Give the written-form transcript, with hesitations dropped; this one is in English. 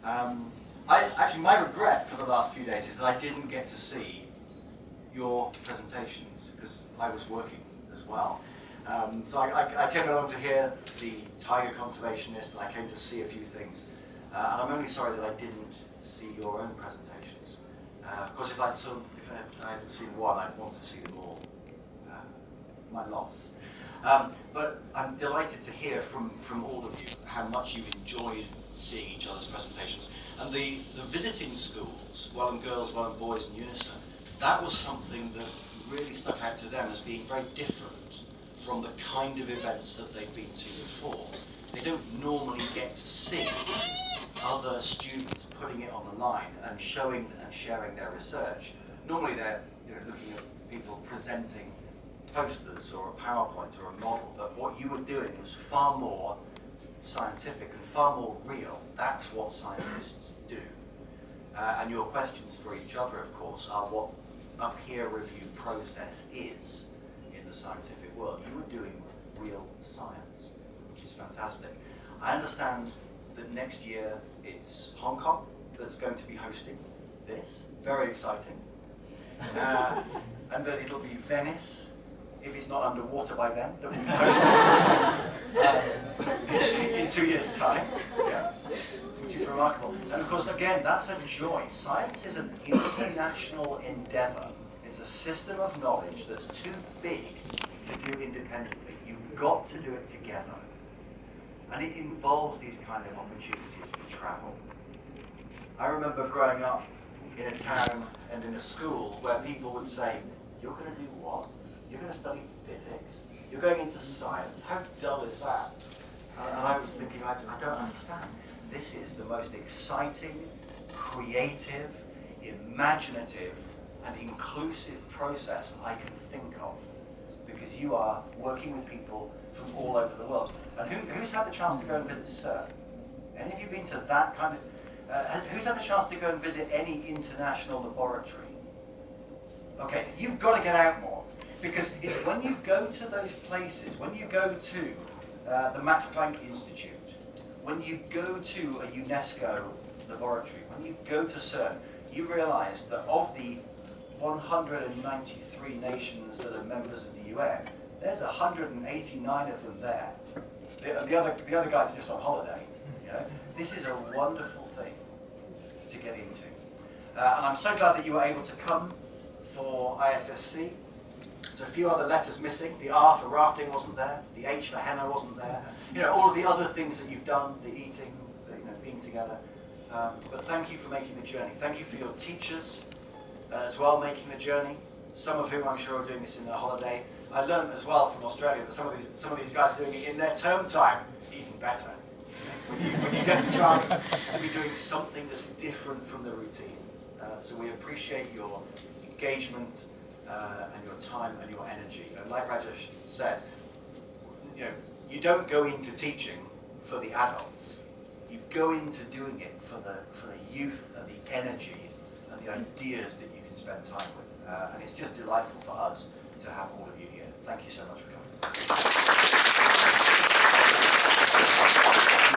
Actually, my regret for the last few days is that I didn't get to see your presentations because I was working as well. So I came along to hear the tiger conservationist, and I came to see a few things. And I'm only sorry that I didn't see your own presentations. Of course, if I had seen one, I'd want to see them all. My loss. But I'm delighted to hear from all of you how much you've enjoyed seeing each other's presentations. And the visiting schools, Welham Girls, Welham Boys and Unison, that was something that really stuck out to them as being very different from the kind of events that they've been to before. They don't normally get to see other students putting it on the line and showing and sharing their research. Normally they're looking at people presenting posters or a PowerPoint or a model, but what you were doing was far more scientific and far more real. That's what scientists do. And your questions for each other, of course, are what a peer review process is in the scientific world. You were doing real science, which is fantastic. I understand that next year it's Hong Kong that's going to be hosting this. Very exciting. And that it'll be Venice, if it's not underwater by then, that will be hosting in 2 years' time. Yeah. Which is remarkable. And of course, again, that's a joy. Science is an international endeavor. It's a system of knowledge that's too big to do independently. You've got to do it together. And it involves these kind of opportunities for travel. I remember growing up in a town and in a school where people would say, "You're going to do what? You're going to study physics? You're going into science? How dull is that?" And I was thinking, I don't understand. This is the most exciting, creative, imaginative, and inclusive process I can think of, because you are working with people from all over the world. And who's had the chance to go and visit CERN? Any of you been to that kind of... who's had the chance to go and visit any international laboratory? Okay, you've got to get out more, because it's when you go to those places, when you go to the Max Planck Institute, when you go to a UNESCO laboratory, when you go to CERN, you realize that of the 193 nations that are members of the UN, there's 189 of them there. The other guys are just on holiday. You know? This is a wonderful thing to get into. And I'm so glad that you were able to come for ISSC. There's a few other letters missing. The R for rafting wasn't there. The H for henna wasn't there. All of the other things that you've done, the eating, being together. But thank you for making the journey. Thank you for your teachers as well making the journey. Some of whom I'm sure are doing this in their holiday. I learned as well from Australia that some of these guys are doing it in their term time. Even better. When you get the chance to be doing something that's different from the routine. So we appreciate your engagement and your time and your energy. And like Rajesh said, you don't go into teaching for the adults. You go into doing it for the youth and the energy and the ideas that you can spend time with. And it's just delightful for us to have all of you here. Thank you so much for coming.